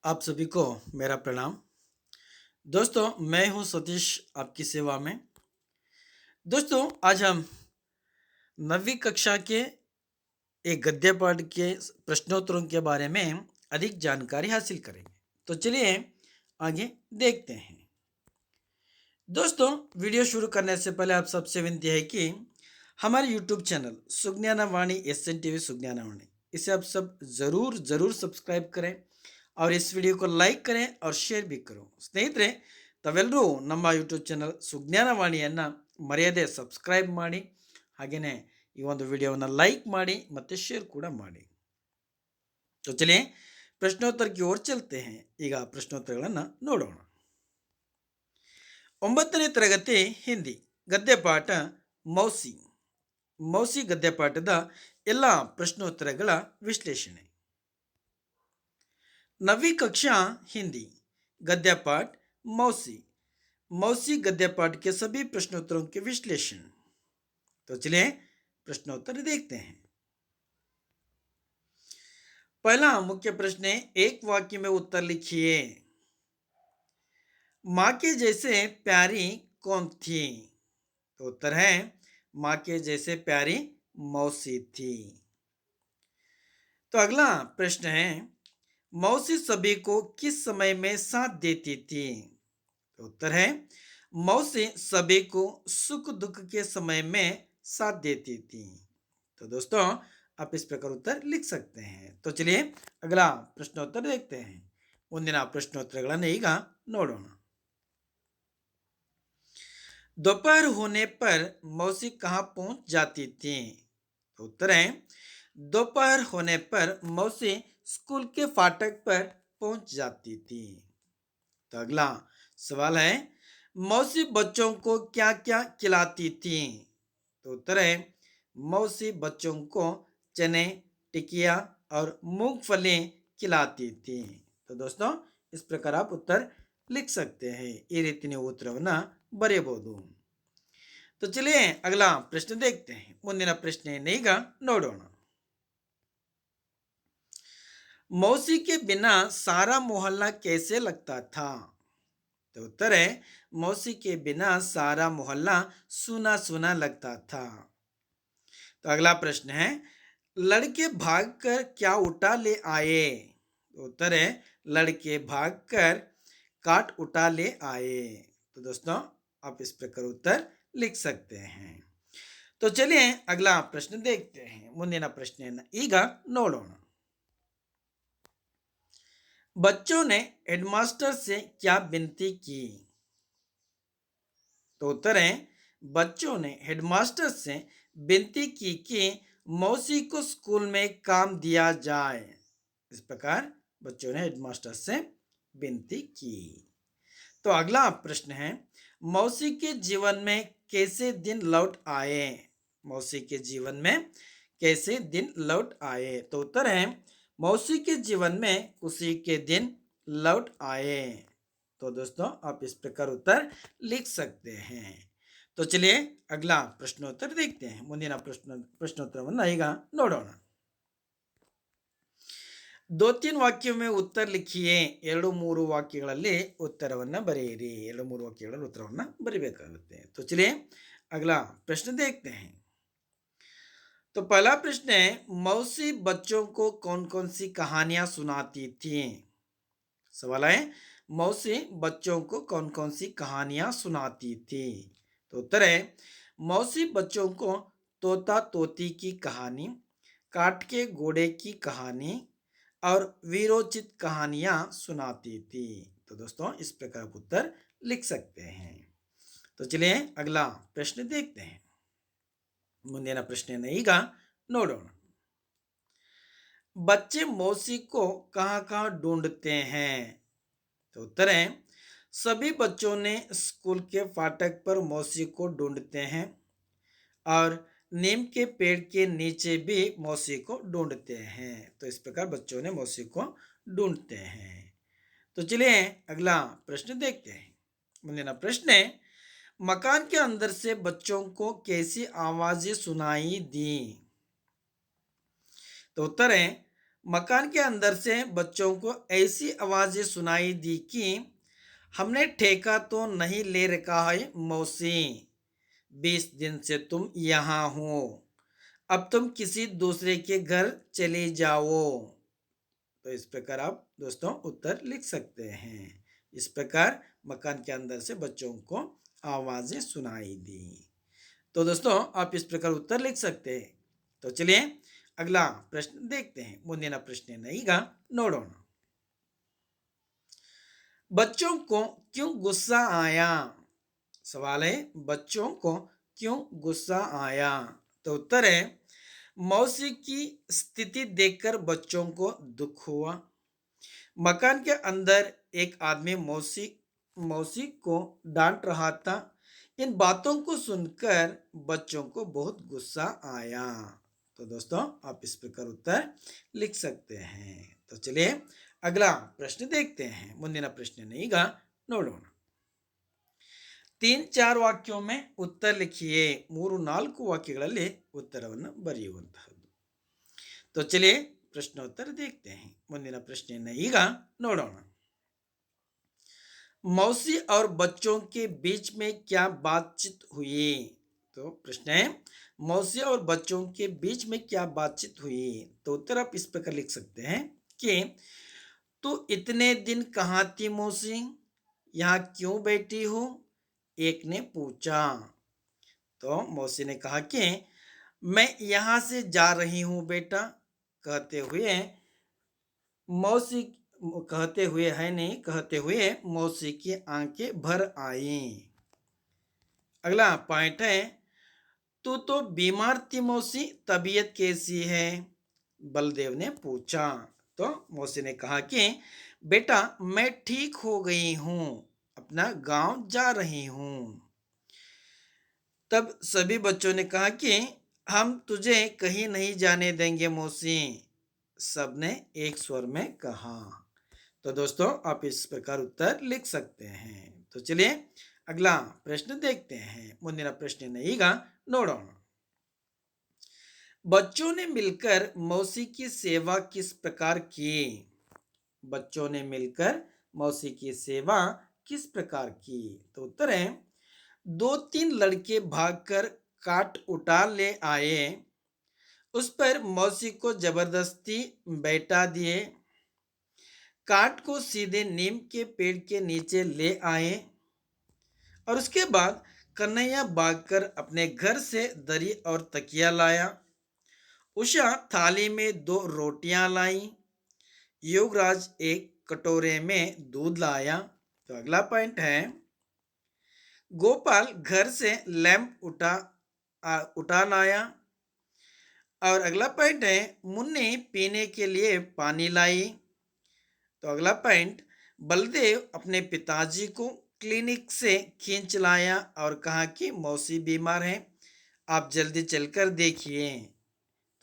आप सभी को मेरा प्रणाम। दोस्तों, मैं हूं सतीश, आपकी सेवा में। दोस्तों, आज हम 9वीं कक्षा के एक गद्य पाठ के प्रश्नोत्तरों के बारे में अधिक जानकारी हासिल करेंगे। तो चलिए आगे देखते हैं। दोस्तों, वीडियो शुरू करने से पहले आप सबसे विनती है कि हमारे यूट्यूब चैनल सुज्ञाना वाणी SN TV सुज्ञाना वाणी, इसे आप सब ज़रूर सब्सक्राइब करें और इस वीडियो को लाइक करें और ಶೇರ್ भी करो ಸ್ನೇಹಿತರೆ. ತಾವೆಲ್ಲರೂ ನಮ್ಮ ಯೂಟ್ಯೂಬ್ ಚಾನಲ್ ಸುಜ್ಞಾನ ವಾಣಿಯನ್ನು ಮರೆಯದೆ ಸಬ್ಸ್ಕ್ರೈಬ್ ಮಾಡಿ, ಹಾಗೆಯೇ ಈ ಒಂದು ವಿಡಿಯೋವನ್ನು ಲೈಕ್ ಮಾಡಿ ಮತ್ತು ಶೇರ್ ಕೂಡ ಮಾಡಿ. तो चलिए प्रश्नोत्तर की ओर चलते हैं. ಈಗ ಪ್ರಶ್ನೋತ್ತರಗಳನ್ನು ನೋಡೋಣ. 9ನೇ ತರಗತಿ ಹಿಂದಿ ಗದ್ಯಪಾಠ ಮೌಸಿ. ಮೌಸಿ ಗದ್ಯಪಾಠದ ಎಲ್ಲ ಪ್ರಶ್ನೋತ್ತರಗಳ ವಿಶ್ಲೇಷಣೆ. 9वीं कक्षा हिंदी गद्य पाठ मौसी. मौसी गद्य पाठ के सभी प्रश्नोत्तरों के विश्लेषण. तो चलिए प्रश्नोत्तर देखते हैं. पहला मुख्य प्रश्न है, एक वाक्य में उत्तर लिखिए. माँ के जैसे प्यारी कौन थी? तो उत्तर है, माँ के जैसे प्यारी मौसी थी. तो अगला प्रश्न है, मौसी सभी को किस समय में साथ देती थी? तो उत्तर है, मौसी सभी को सुख दुख के समय में साथ देती थी. तो दोस्तों, आप इस प्रकार उत्तर लिख सकते हैं. तो चलिए अगला प्रश्नोत्तर देखते हैं. ಮುಂದಿನ ಪ್ರಶ್ನೋತ್ತರಗಳನ್ನು ಈಗ ನೋಡೋಣ. दोपहर होने पर मौसी कहाँ पहुंच जाती थी? तो उत्तर है, दोपहर होने पर मौसी स्कूल के फाटक पर पहुंच जाती थी. तो अगला सवाल है, मौसी बच्चों को क्या क्या खिलाती थी? तो उत्तर है, मौसी बच्चों को चने, टिकिया और मूंगफली खिलाती थी. तो दोस्तों, इस प्रकार आप उत्तर लिख सकते हैं. ಈ ರೀತಿ ನೀವು ಉತ್ತರವನ್ನು ಬರೆಯಬಹುದು. तो चलिए अगला प्रश्न देखते हैं. ಮುಂದಿನ ಪ್ರಶ್ನೆಯನ್ನು ಈಗ ನೋಡೋಣ. मौसी के बिना सारा मोहल्ला कैसे लगता था? तो उत्तर है, मौसी के बिना सारा मोहल्ला सूना सूना लगता था. तो अगला प्रश्न है, लड़के भागकर क्या उठा ले आए? तो उत्तर है, लड़के भागकर काट उठा ले आए. तो दोस्तों, आप इस प्रकार उत्तर लिख सकते हैं. तो चलिए अगला प्रश्न देखते हैं. ಮುಂದಿನ ಪ್ರಶ್ನೆಯನ್ನು ಈಗ ನೋಡೋಣ. बच्चों ने हेडमास्टर से क्या विनती की? तो उत्तर है, बच्चों ने हेडमास्टर से विनती की कि मौसी को स्कूल में काम दिया जाए. इस प्रकार बच्चों ने हेडमास्टर से विनती की. तो अगला प्रश्न है, मौसी के जीवन में कैसे दिन लौट आए? मौसी के जीवन में कैसे दिन लौट आए? तो उत्तर है, मौसी के जीवन में खुशी के दिन लौट आए. तो दोस्तों, आप इस प्रकार उत्तर लिख सकते हैं. तो चलिए अगला प्रश्नोत्तर देखते हैं. ಮುಂದಿನ ಪ್ರಶ್ನೋತ್ತರವನ್ನು ಈಗ ನೋಡೋಣ. 2-3 वाक्यों में उत्तर लिखिए. 2-3 ವಾಕ್ಯಗಳಲ್ಲಿ ಉತ್ತರವನ್ನು ಬರೆಯಿರಿ. 2-3 ವಾಕ್ಯಗಳಲ್ಲಿ ಉತ್ತರವನ್ನು ಬರೀಬೇಕಾಗುತ್ತೆ. तो चलिए अगला प्रश्न देखते हैं. तो पहला प्रश्न है, मौसी बच्चों को कौन कौन सी कहानियां सुनाती थी? सवाल है, मौसी बच्चों को कौन कौन सी कहानियां सुनाती थी? तो उत्तर है, मौसी बच्चों को तोता तोती की कहानी, काठ के घोड़े की कहानी और वीरोचित कहानियां सुनाती थी. तो दोस्तों, इस प्रकार उत्तर लिख सकते हैं. तो चलिए अगला प्रश्न देखते हैं. ಮುಂದಿನ ಪ್ರಶ್ನೆಯನ್ನು ಈಗ ನೋಡೋಣ. बच्चे मौसी को कहाँ कहाँ ढूंढते हैं? तो उत्तर है, सभी बच्चों ने स्कूल के फाटक पर मौसी को ढूंढते हैं और नीम के पेड़ के नीचे भी मौसी को ढूंढते हैं. तो इस प्रकार बच्चों ने मौसी को ढूंढते हैं. तो चलिए अगला प्रश्न देखते हैं. ಮುಂದಿನ ಪ್ರಶ್ನೆ, मकान के अंदर से बच्चों को कैसी आवाजें सुनाई दी? तो उत्तर है, मकान के अंदर से बच्चों को ऐसी आवाजें सुनाई दी कि हमने ठेका तो नहीं ले रखा है मौसी, 20 दिन से तुम यहाँ हो, अब तुम किसी दूसरे के घर चले जाओ। तो इस प्रकार आप दोस्तों उत्तर लिख सकते हैं। इस प्रकार मकान के अंदर से बच्चों को आवाजें सुनाई दी। तो दोस्तों आप इस प्रकार उत्तर लिख सकते हैं। तो चलिए अगला प्रश्न देखते हैं। ಮುಂದಿನ ಪ್ರಶ್ನೆಯನ್ನು ಈಗ ನೋಡೋಣ। बच्चों को क्यों गुस्सा आया? सवाल है बच्चों को क्यों गुस्सा आया? तो उत्तर है मौसी की स्थिति देखकर बच्चों को दुख हुआ। मकान के अंदर एक आदमी मौसी मौसी को डांट रहा था। इन बातों को सुनकर बच्चों को बहुत गुस्सा आया। तो दोस्तों आप इस प्रकार उत्तर लिख सकते हैं। तो चलिए अगला प्रश्न देखते हैं। ಮುಂದಿನ ಪ್ರಶ್ನೆಯನ್ನು ಈಗ ನೋಡೋಣ। 3-4 ವಾಕ್यों में उत्तर लिखिए। 3-4 ವಾಕ್ಯಗಳಲ್ಲಿ ಉತ್ತರವನ್ನು ಬರೆಯುವಂತಹದ್ದು। तो चलिए प्रश्नोत्तर देखते हैं। ಮುಂದಿನ ಪ್ರಶ್ನೆಯನ್ನು ಈಗ ನೋಡೋಣ। मौसी और बच्चों के बीच में क्या बातचीत हुई? तो प्रश्न है मौसी और बच्चों के बीच में क्या बातचीत हुई? तो उत्तर आप इस प्रकार लिख सकते हैं कि तू इतने दिन कहाँ थी मौसी, यहाँ क्यों बैठी हो? एक ने पूछा। तो मौसी ने कहा कि मैं यहाँ से जा रही हूँ बेटा। कहते हुए मौसी कहते हुए है नहीं कहते हुए मौसी की आंखें भर आई। अगला पॉइंट है तू तो बीमार थी मौसी, तबीयत कैसी है? बलदेव ने पूछा। तो मौसी ने कहा कि बेटा मैं ठीक हो गई हूँ, अपना गांव जा रही हूँ। तब सभी बच्चों ने कहा कि हम तुझे कहीं नहीं जाने देंगे मौसी, सबने एक स्वर में कहा। तो दोस्तों आप इस प्रकार उत्तर लिख सकते हैं। तो चलिए अगला प्रश्न देखते हैं। ಮುಂದಿನ ಪ್ರಶ್ನೆಯನ್ನು ಈಗ ನೋಡೋಣ। बच्चों ने मिलकर मौसी की सेवा किस प्रकार की? बच्चों ने मिलकर मौसी की सेवा किस प्रकार की? तो उत्तर है 2-3 लड़के भागकर काट उठा ले आए, उस पर मौसी को जबरदस्ती बैठा दिए, काट को सीधे नीम के पेड़ के नीचे ले आए और उसके बाद कन्हैया भागकर अपने घर से दरी और तकिया लाया। उषा थाली में 2 रोटियां लाई। युवराज एक कटोरे में दूध लाया। तो अगला पॉइंट है गोपाल घर से लैंप उठा लाया। और अगला पॉइंट है मुन्नी पीने के लिए पानी लाई। तो अगला पॉइंट बलदेव अपने पिताजी को क्लिनिक से खींच लाया और कहा कि मौसी बीमार है, आप जल्दी चलकर देखिए।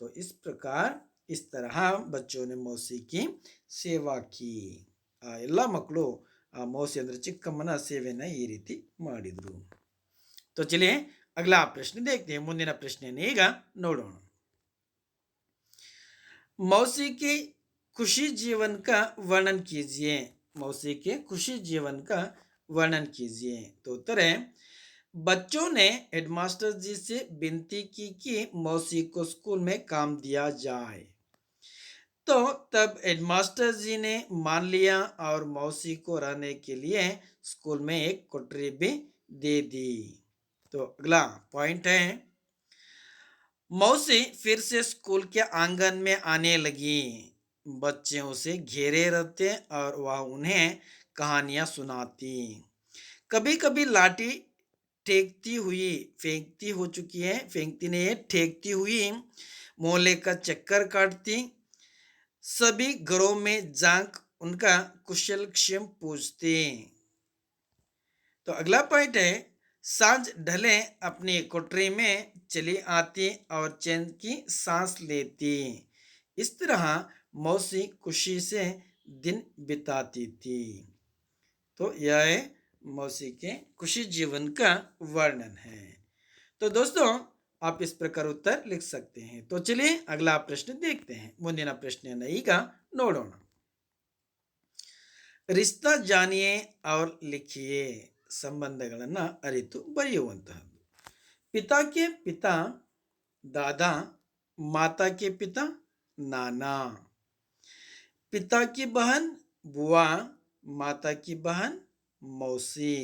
तो इस प्रकार इस तरह बच्चों ने मौसी की सेवा की। ಎಲ್ಲ ಮಕ್ಕಳು मौसी ಅಂದ್ರೆ ಚಿಕ್ಕಮ್ಮನ ಸೇವೆನ ಈ ರೀತಿ ಮಾಡಿದ್ರು। तो चलिए अगला प्रश्न देखते हैं। ಮುಂದಿನ ಪ್ರಶ್ನೆಯನ್ನು ಈಗ ನೋಡೋಣ। मौसी के खुशी जीवन का वर्णन कीजिए। मौसी के खुशी जीवन का वर्णन कीजिए। तो उत्तर है बच्चों ने हेडमास्टर जी से विनती की कि मौसी को स्कूल में काम दिया जाए। तो तब हेडमास्टर जी ने मान लिया और मौसी को रहने के लिए स्कूल में एक कोठरी भी दे दी। तो अगला पॉइंट है मौसी फिर से स्कूल के आंगन में आने लगी। बच्चे उसे घेरे रहते और वह उन्हें कहानियां सुनाती। कभी कभी लाठी फेंकती नहीं है, ठेकती हुई मोहल्ले का चक्कर काटती। सभी घरों में जांक उनका कुशल क्षेम पूछती। तो अगला पॉइंट है सांझ ढले अपनी कोठरी में चली आती और चैन की सांस लेती। इस तरह मौसी खुशी से दिन बिताती थी। तो यह मौसी के खुशी जीवन का वर्णन है। तो दोस्तों आप इस प्रकार उत्तर लिख सकते हैं। तो चलिए अगला प्रश्न देखते हैं। ಮುಂದಿನ ಪ್ರಶ್ನೆಯನ್ನ ಈಗ ನೋಡೋಣ। रिश्ता जानिए और लिखिए ಸಂಬಂಧಗಳನ್ನ ಅರಿತು ಬರೆಯುವಂತಹದ್ದು। पिता के पिता दादा, माता के पिता नाना, पिता की बहन बुआ, माता की बहन मौसी।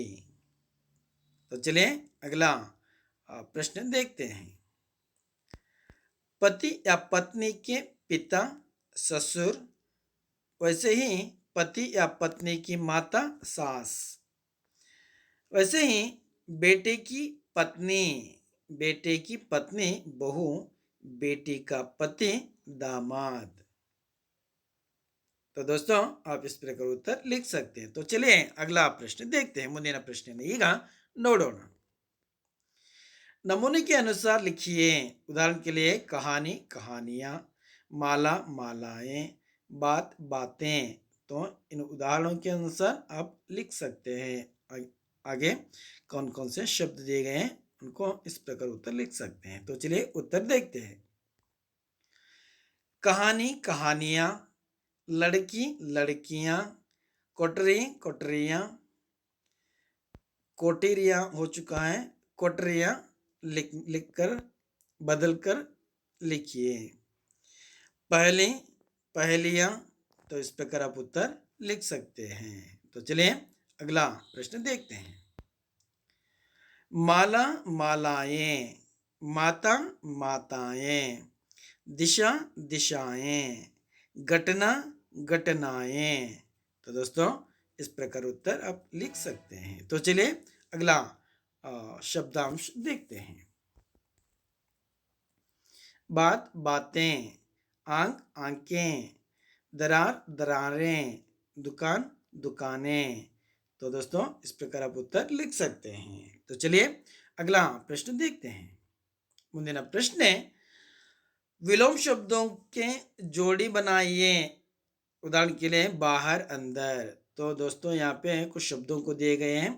तो चलिए अगला प्रश्न देखते हैं। पति या पत्नी के पिता ससुर, वैसे ही पति या पत्नी की माता सास, वैसे ही बेटे की पत्नी, बेटे की पत्नी बहू, बेटी का पति दामाद। तो दोस्तों आप इस प्रकार उत्तर लिख सकते हैं। तो चलिए अगला प्रश्न देखते हैं। ಮುಂದಿನ ಪ್ರಶ್ನೆಯನ್ನು ಈಗ ನೋಡೋಣ। नमूने के अनुसार लिखिए। उदाहरण के लिए कहानी कहानियाँ, माला मालाएं, बात बातें। तो इन उदाहरणों के अनुसार आप लिख सकते हैं। आगे कौन कौन से शब्द दिए गए हैं उनको इस प्रकार उत्तर लिख सकते हैं। तो चलिए उत्तर देखते हैं। कहानी कहानियाँ, लड़की लड़कियाँ, कोटरी कोटरियाँ, कोटेरियाँ हो चुका है, कोटरियाँ लिख कर बदल कर लिखिए। पहली पहलियाँ, तो इस प्रकार आप उत्तर लिख सकते हैं। तो चलिए अगला प्रश्न देखते हैं। माला मालाएं, माता माताएं, दिशा दिशाएं, घटना घटनाएं। तो दोस्तों इस प्रकार उत्तर आप लिख सकते हैं। तो चलिए अगला शब्दांश देखते हैं। बात बातें, आंख आंखें, दरार दरारें, दुकान दुकानें। तो दोस्तों इस प्रकार आप उत्तर लिख सकते हैं। तो चलिए अगला प्रश्न देखते हैं। ಮುಂದಿನ ಪ್ರಶ್ನೆ, विलोम शब्दों के जोड़ी बनाइए। उदाहरण के लिए बाहर अंदर। तो दोस्तों यहाँ पे कुछ शब्दों को दिए गए हैं,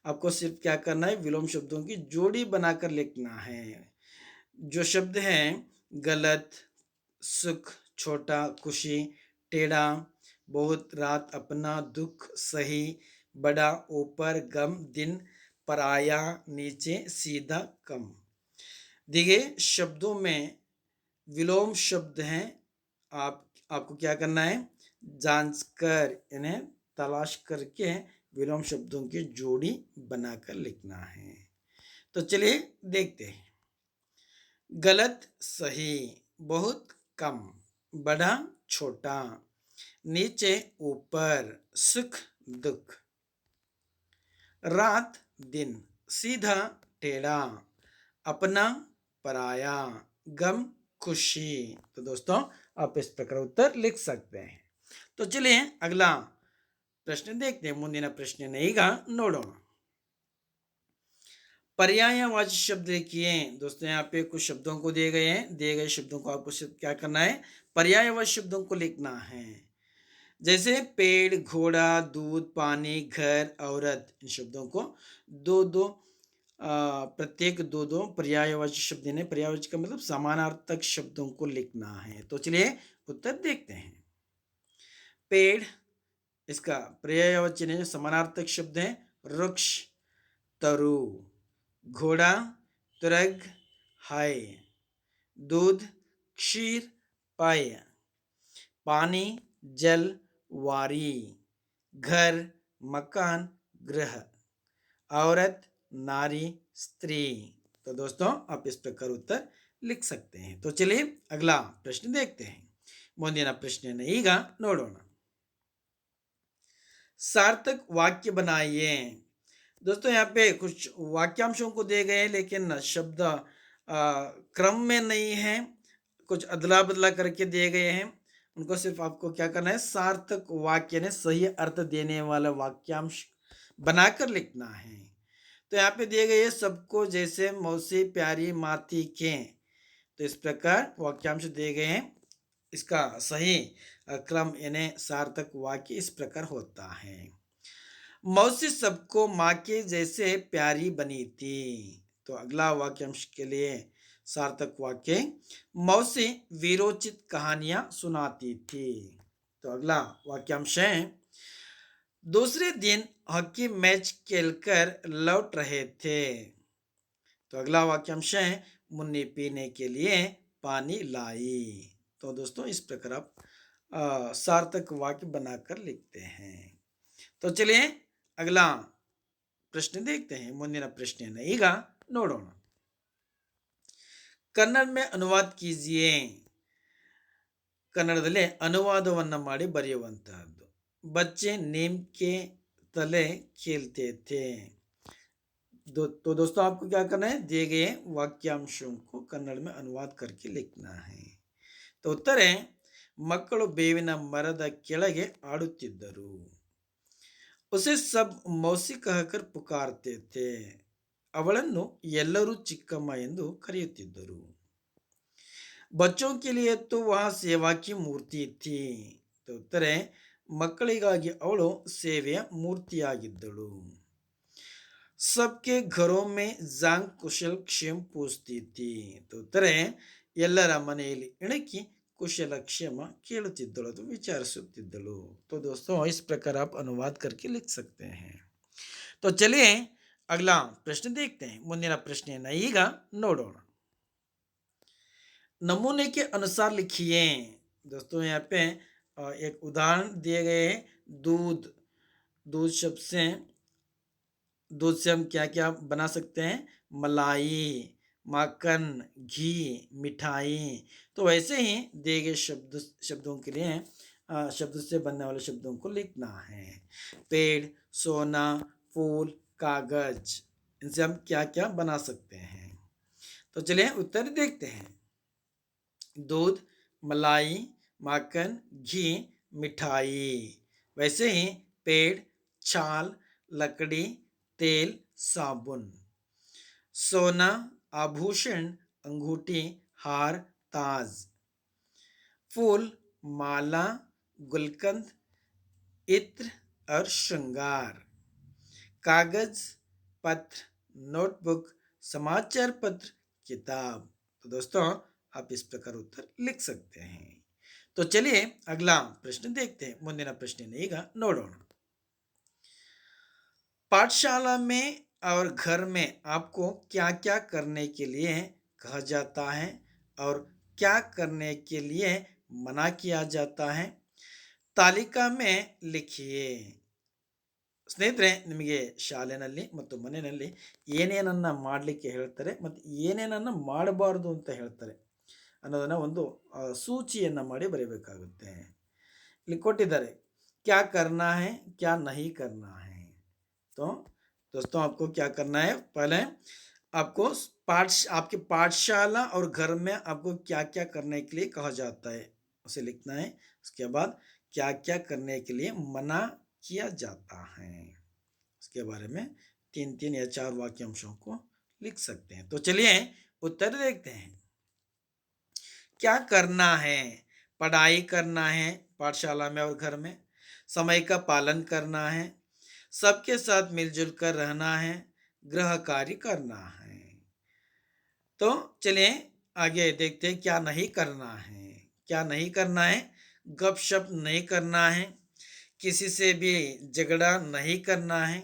आपको सिर्फ क्या करना है, विलोम शब्दों की जोड़ी बनाकर लिखना है। जो शब्द हैं गलत, सुख, छोटा, खुशी, टेढ़ा, बहुत, रात, अपना, दुख, सही, बड़ा, ऊपर, गम, दिन, पराया, नीचे, सीधा, कम। दिए गए शब्दों में विलोम शब्द हैं। आपको क्या करना है, जांच कर इन्हें तलाश करके विलोम शब्दों की जोड़ी बनाकर लिखना है। तो चलिए देखते हैं। गलत सही, बहुत कम, बड़ा छोटा, नीचे ऊपर, सुख दुख, रात दिन, सीधा टेढ़ा, अपना पराया, गम खुशी। तो दोस्तों आप इस प्रकार उत्तर लिख सकते हैं। तो चलिए अगला प्रश्न देखते हैं। ಮುಂದಿನ ಪ್ರಶ್ನೆಯನ್ನು ಈಗ ನೋಡೋಣ। पर्यायवाची शब्द लिखिए। दोस्तों यहाँ पे कुछ शब्दों को दिए गए हैं, दिए गए शब्दों को आपको क्या करना है, पर्यायवाची शब्दों को लिखना है। जैसे पेड़, घोड़ा, दूध, पानी, घर, औरत। इन शब्दों को दो दो प्रत्येक दो दो पर्यायवाची शब्द ने, पर्यायवाची का मतलब समानार्थक शब्दों को लिखना है। तो चलिए उत्तर देखते हैं। पेड़, इसका पर्यायवाची ने समानार्थक शब्द है वृक्ष, तरु, घोड़ा, तुरग, हाय, दूध, क्षीर, पाय, पानी, जल, वारी, घर, मकान, गृह, औरत, नारी, स्त्री। तो दोस्तों आप इस प्रकार उत्तर लिख सकते हैं। तो चलिए अगला प्रश्न देखते हैं। ಮುಂದಿನ ಪ್ರಶ್ನೆಯನ್ನು ಈಗ ನೋಡೋಣ। सार्थक वाक्य बनाइए। दोस्तों यहाँ पे कुछ वाक्यांशों को दिए गए हैं, लेकिन शब्द क्रम में नहीं है, कुछ अदला बदला करके दिए गए हैं। उनको सिर्फ आपको क्या करना है, सार्थक वाक्य ने सही अर्थ देने वाला वाक्यांश बनाकर लिखना है। तो यहाँ पे दिए गए सबको, जैसे मौसी, प्यारी, माती के। तो इस प्रकार वाक्यांश दिए गए हैं। इसका सही क्रम यानी सार्थक वाक्य इस प्रकार होता है। मौसी सबको माँ के जैसे प्यारी बनी थी। तो अगला वाक्यांश के लिए सार्थक वाक्य मौसी वीरोचित कहानियां सुनाती थी। तो अगला वाक्यांश है दूसरे दिन हॉकी मैच खेलकर लौट रहे थे। तो अगला वाक्यांश है मुन्नी पीने के लिए पानी लाई। तो दोस्तों इस प्रकार आप सार्थक वाक्य बनाकर लिखते हैं। तो चलिए अगला प्रश्न देखते हैं। ಮುಂದಿನ ಪ್ರಶ್ನೆಯನ್ನು ಈಗ ನೋಡೋಣ। ಕನ್ನಡ में अनुवाद कीजिए। ಕನ್ನಡದಲ್ಲಿ ಅನುವಾದವನ್ನು ಮಾಡಿ ಬರೆಯುವಂತಹದ್ದು। बच्चे नीम के तले खेलते थे। तो दोस्तों आपको क्या करना है, दिए गए वाक्यांशों को कन्नड़ में अनुवाद करके लिखना है। तो उत्तर है ಮಕ್ಕಳು ಬೇವಿನ ಮರದ ಕೆಳಗೆ ಆಡುತ್ತಿದ್ದರು। उसे सब मौसी कहकर पुकारते थे। ಅವಳನ್ನು ಎಲ್ಲರೂ ಚಿಕ್ಕಮ್ಮ ಎಂದು ಕರೆಯುತ್ತಿದ್ದರು। बच्चों के लिए तो वह सेवा की मूर्ति थी। तो उत्तर है ಮಕ್ಕಳಿಗಾಗಿ ಅವಳು ಸೇವೆಯ ಮೂರ್ತಿಯಾಗಿದ್ದಳು। सबके घरों में जांग कुशल क्षेम पूछती थी। तो उत्तर है ಎಲ್ಲರ ಮನೆಯಲ್ಲಿ ಇಣಕಿ कुशल क्षेम ಕೇಳುತ್ತಿದ್ದಳು ಅಥವಾ ವಿಚಾರಿಸುತ್ತಿದ್ದಳು। तो दोस्तों इस प्रकार आप अनुवाद करके लिख सकते हैं। तो चलिए अगला प्रश्न देखते हैं। ಮುಂದಿನ ಪ್ರಶ್ನೆಯನ್ನು ಈಗ ನೋಡೋಣ। नमूने के अनुसार लिखिए। दोस्तों यहाँ पे एक उदाहरण दिए गए हैं। दूध, दूध शब्द से दूध से हम क्या क्या बना सकते हैं, मलाई, माखन, घी, मिठाई। तो वैसे ही दिए गए शब्दों के लिए शब्द से बनने वाले शब्दों को लिखना है। पेड़, सोना, फूल, कागज, इनसे हम क्या क्या बना सकते हैं। तो चलिए उत्तर देखते हैं। दूध, मलाई, माखन, घी, मिठाई। वैसे ही पेड़, छाल, लकड़ी, तेल, साबुन। सोना, आभूषण, अंगूठी, हार, ताज। फूल, माला, गुलकंद, इत्र और श्रृंगार। कागज, पत्र, नोटबुक, समाचार पत्र, किताब। तो दोस्तों आप इस प्रकार उत्तर लिख सकते हैं। तो चलिए अगला प्रश्न देखते हैं। ಮುಂದಿನ ಪ್ರಶ್ನೆಯನ್ನು ಈಗ ನೋಡೋಣ। पाठशाला में और घर में आपको क्या क्या करने के लिए कहा जाता है और क्या करने के लिए मना किया जाता है, तालिका में लिखिए। ಸ್ನೇಹಿತರೆ, ನಿಮಗೆ ಶಾಲೆಯಲ್ಲಿ ಮತ್ತು ಮನೆಯಲ್ಲಿ ಏನೇನನ್ನು ಮಾಡಲಿಕ್ಕೆ ಹೇಳ್ತಾರೆ ಮತ್ತು ಏನೇನನ್ನು ಮಾಡಬಾರ್ದು ಅಂತ ಹೇಳ್ತಾರೆ ಅನ್ನೋದನ್ನು ಒಂದು ಸೂಚಿಯನ್ನು ಮಾಡಿ ಬರೀಬೇಕಾಗುತ್ತೆ। ಇಲ್ಲಿ ಕೊಟ್ಟಿದ್ದಾರೆ क्या करना है क्या नहीं करना है। तो दोस्तों आपको क्या करना है, पहले आपको आपके पाठशाला और घर में आपको क्या क्या करने के लिए कहा जाता है उसे लिखना है। उसके बाद क्या क्या करने के लिए मना किया जाता है, उसके बारे में 3-3 या 4 वाक्यांशों को लिख सकते हैं। तो चलिए उत्तर देखते हैं। क्या करना है, पढ़ाई करना है पाठशाला में और घर में, समय का पालन करना है, सबके साथ मिलजुल कर रहना है, गृह कार्य करना है। तो चलिए आगे देखते हैं क्या नहीं करना है। क्या नहीं करना है, गपशप नहीं करना है, किसी से भी झगड़ा नहीं करना है,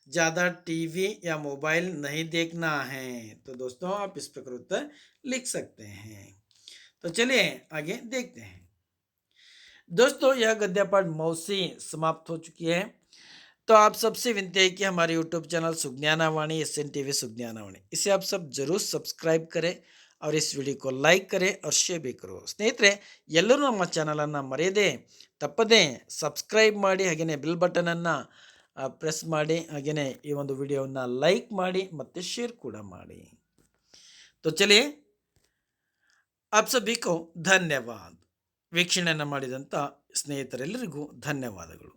ज़्यादा टीवी या मोबाइल नहीं देखना है। तो दोस्तों आप इस प्रकार उत्तर लिख सकते हैं। तो चलिए आगे देखते हैं। दोस्तों यह गद्य पाठ मौसी समाप्त हो चुकी है। तो आप सबसे विनती है कि हमारे यूट्यूब चैनल सुज्ञानावाणी SNTV सुज्ञानावाणी इसे आप सब जरूर सब्सक्राइब करें और इस वीडियो को लाइक करें और शेयर भी करो। ಸ್ನೇಹಿತರೆ ಎಲ್ಲರೂ ನಮ್ಮ ಚಾನಲನ್ನು ಮರೆಯದೆ ತಪ್ಪದೆ ಸಬ್ಸ್ಕ್ರೈಬ್ ಮಾಡಿ ಹಾಗೆಯೇ ಬೆಲ್ ಬಟನನ್ನು ಪ್ರೆಸ್ ಮಾಡಿ ಹಾಗೆಯೇ ಈ ಒಂದು ವಿಡಿಯೋವನ್ನು ಲೈಕ್ ಮಾಡಿ ಮತ್ತು ಶೇರ್ ಕೂಡ ಮಾಡಿ। तो चलिए आप सभी को ಧನ್ಯವಾದ। ವೀಕ್ಷಣೆಯನ್ನು ಮಾಡಿದಂಥ ಸ್ನೇಹಿತರೆಲ್ಲರಿಗೂ ಧನ್ಯವಾದಗಳು।